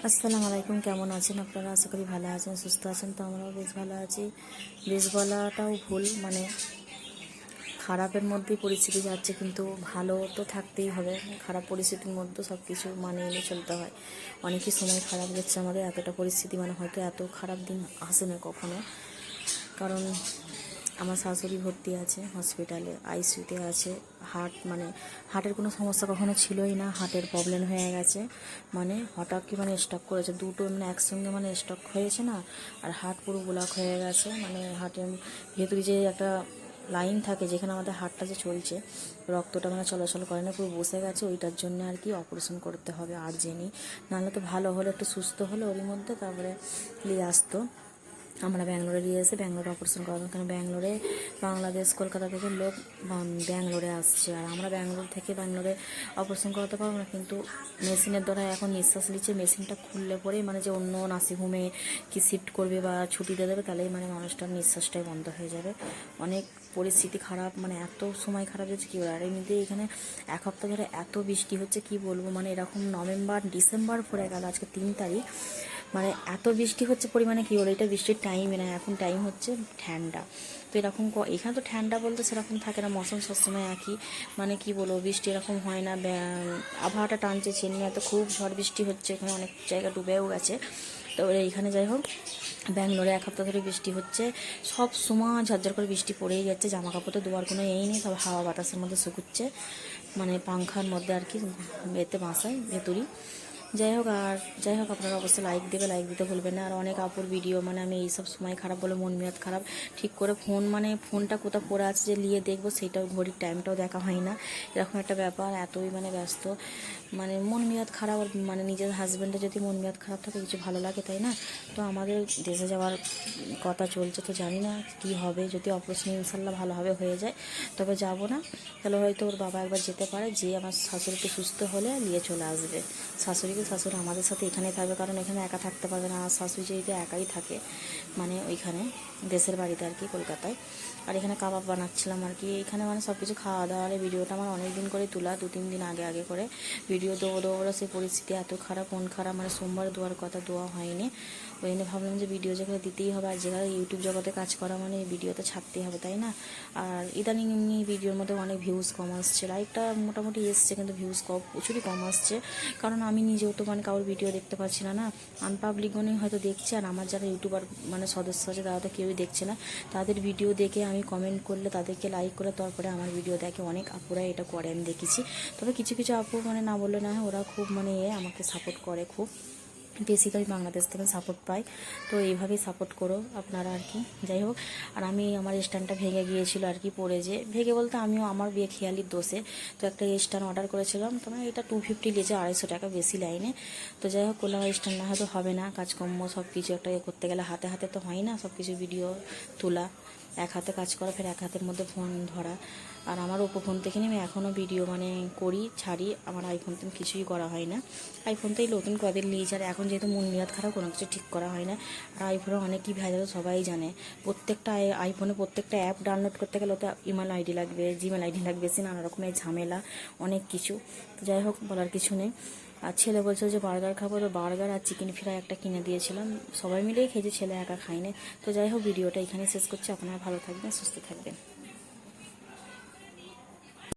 আসসালামু আলাইকুম, কেমন আছেন আপনারা? আশা করি ভালো আছেন, সুস্থ আছেন। তো আমরাও বেশ ভালো আছি। বেশ বলাটাও ভুল, খারাপের মধ্যেই পরিস্থিতি যাচ্ছে, কিন্তু ভালো তো থাকতেই হবে। খারাপ পরিস্থিতির মধ্যে সব কিছু এনে চলতে হয়। অনেকই সময় খারাপ যাচ্ছে আমাদের, এতটা পরিস্থিতি হয়তো এত খারাপ দিন আসে না কখনো। কারণ আমার শাশুড়ি ভর্তি আছে হসপিটালে, আইসিইউতে আছে। হার্টের কোনো সমস্যা কখনো ছিলই না, হার্টের প্রবলেম হয়ে গেছে। হঠাৎ কি স্ট্রোক করেছে, দুটো একসঙ্গে স্ট্রোক হয়েছে না, আর হার্ট পুরো ব্লক হয়ে গেছে। হার্টের ভেতরে যে একটা লাইন থাকে যেখানে আমাদের হার্টটা যে চলছে, রক্তটা চলাচল করে না, পুরো বসে গেছে। ওইটার জন্য আর কি অপারেশন করতে হবে আর্জেন্টলি। নাহলে তো ভালো হলে একটু সুস্থ হলে ওরই মধ্যে তারপরে নিয়ে আসতো। আমরা ব্যাঙ্গালোরে নিয়ে এসে ব্যাঙ্গালোরে অপারেশন করাবো, কারণ ব্যাঙ্গালোরে বাংলাদেশ কলকাতা থেকে লোক ব্যাঙ্গালোরে আসছে, আর আমরা ব্যাঙ্গালোর থেকে ব্যাঙ্গালোরে অপারেশন করাতে পারবো না। কিন্তু মেশিনের দ্বারা এখন নিঃশ্বাস নিচ্ছে, মেশিনটা খুললে পরে যে অন্য নার্সিংহোমে কি শিফট করবে বা ছুটি দিয়ে দেবে, তাহলেই মানুষটার নিঃশ্বাসটাই বন্ধ হয়ে যাবে। অনেক পরিস্থিতি খারাপ, এত সময় খারাপ যাচ্ছে কী বলে। আর এমনিতে এখানে এক সপ্তাহ ধরে এত বৃষ্টি হচ্ছে কি বলবো, এরকম নভেম্বর ডিসেম্বর পড়ে গেল, আজকে 3 তারিখ, এত বৃষ্টি হচ্ছে পরিমাণে কী বলে। এটা বৃষ্টির টাইমই না, এখন টাইম হচ্ছে ঠান্ডা। তো এরকম এখানে তো ঠান্ডা বলতে সেরকম থাকে না, মৌসুম সবসময় একই। কি বলবো, বৃষ্টি এরকম হয় না, আবহাওয়াটা টানছে। চেন্নাইতে খুব ঝড় বৃষ্টি হচ্ছে, এখানে অনেক জায়গা ডুবেও গেছে। তো এইখানে যাই হোক, ব্যাঙ্গালোরে এক সপ্তাহ ধরে বৃষ্টি হচ্ছে, সব সময় ঝরঝর করে বৃষ্টি পড়েই যাচ্ছে। জামা কাপড় তো ধোয়ার কোনো নেই, সব হাওয়া বাতাসের মধ্যে শুকুচ্ছে, পাংখার মধ্যে আর কি, এতে বাসায় ভেতরই। যাই হোক আপনারা অবশ্যই লাইক দিতে ভুলবেন না। আর অনেক আপুর ভিডিও আমি এইসব সময় খারাপ বলে মন মেয়াদ খারাপ, ঠিক করে ফোনটা কোথাও পড়ে আছে যে নিয়ে দেখবো, সেটাও ঘড়ির টাইমটাও দেখা হয় না। এরকম একটা ব্যাপার, এতই ব্যস্ত, মন মেয়াদ খারাপ। আর নিজের হাজব্যান্ডের যদি মন মেয়াদ খারাপ থাকে কিছু ভালো লাগে, তাই না? তো আমাদের দেশে যাওয়ার কথা চলছে, তো জানি না কি হবে। যদি অপারেশন ইনশাল্লাহ ভালোভাবে হয়ে যায় তবে যাব না, তাহলে হয়তো ওর বাবা একবার যেতে পারে, যে আমার শাশুড়িকে সুস্থ হলে নিয়ে চলে আসবে। শাশুড়ি আমাদের সাথে এখানেই থাকবে, কারণ এখানে একা থাকতে পারবে না। আমার শাশুড়ি যদি একাই থাকে ওইখানে দেশের বাড়িতে আর কি, কলকাতায়। আর এখানে কাবাব বানাচ্ছিলাম আর কি, এখানে সব কিছু খাওয়া দাওয়ার ভিডিওটা আমার অনেক দিন করে তোলা, 2-3 দিন আগে করে ভিডিও দৌড়ো সেই পরিস্থিতি এত খারাপ, মন খারাপ, সোমবার দোয়ার কথা, দোয়া হয়নি। ওই জন্য ভাবলাম যে ভিডিও যেখানে দিতেই হবে, আর যেখানে ইউটিউব জগতে কাজ করা ভিডিও তো ছাড়তেই হবে, তাই না? আর ইদানিং এমনি ভিডিওর মধ্যে অনেক ভিউজ কম আসছে, লাইকটা মোটামুটি এসছে, কিন্তু ভিউজ প্রচুরই কম আসছে। কারণ আমি নিজেও তো কারোর ভিডিও দেখতে পাচ্ছি না, আনপাবলিকগণই হয়তো দেখছে। আর আমার যারা ইউটিউবার সদস্য আছে, তারা তো কেউই দেখছে না। তাদের ভিডিও দেখে আমি কমেন্ট করলে, তাদেরকে লাইক করলে, তারপরে আমার ভিডিও দেখে অনেক আপুরা এটা করে, আমি দেখেছি। তবে কিছু কিছু আপু না বললে না, ওরা খুব আমাকে সাপোর্ট করে খুব। বেসিক্যালি বাংলাদেশ থেকে সাপোর্ট পাই, তো এইভাবেই সাপোর্ট করো আপনারা আর কি। যাই হোক, আর আমার স্ট্যান্ডটা ভেঙে গিয়েছিল আর কি, পড়ে যে ভেঙে বলতে আমিও আমার খেয়ালির দোষে। তো একটা স্ট্যান্ড অর্ডার করেছিলাম, তো এটা 250 লিয়েছে, 250 টাকা বেশি লাইনে। তো যাই হোক, করলাম স্ট্যান্ড না হয়তো হবে না, কাজকর্ম সব কিছু একটা করতে গেলে হাতে হাতে তো হয় না, সব কিছু ভিডিও তোলা, এক হাতে কাজ করা, ফের এক হাতের মধ্যে ফোন ধরা। আর আমার ওপো ফোন থেকে আমি এখনও ভিডিও করি, ছাড়ি। আমার আইফোন তো কিছুই করা হয় না, আইফোনটাই নতুন কদিন নিয়েছি। আর এখন যেহেতু মন মেয়াদ খারাপ, কোনো কিছু ঠিক করা হয় না। আর আইফোনে অনেকই ভেজাল, সবাই জানে। প্রত্যেকটা আইফোনে প্রত্যেকটা অ্যাপ ডাউনলোড করতে গেলে তো ইমেল আইডি লাগবে, জিমেল আইডি লাগবে, সে নানা রকমের ঝামেলা, অনেক কিছু। তো যাই হোক, বলার কিছু নেই। আর ছেলে বলছে যে বার্গার খাবো, তো বার্গার আর চিকেন ফ্রাই একটা কিনে দিয়েছিলাম, সবাই মিলেই খেয়েছি, ছেলে একা খাইনি। তো যাই হোক, ভিডিওটা এখানেই শেষ করছি। আপনারা ভালো থাকবেন, সুস্থ থাকবেন।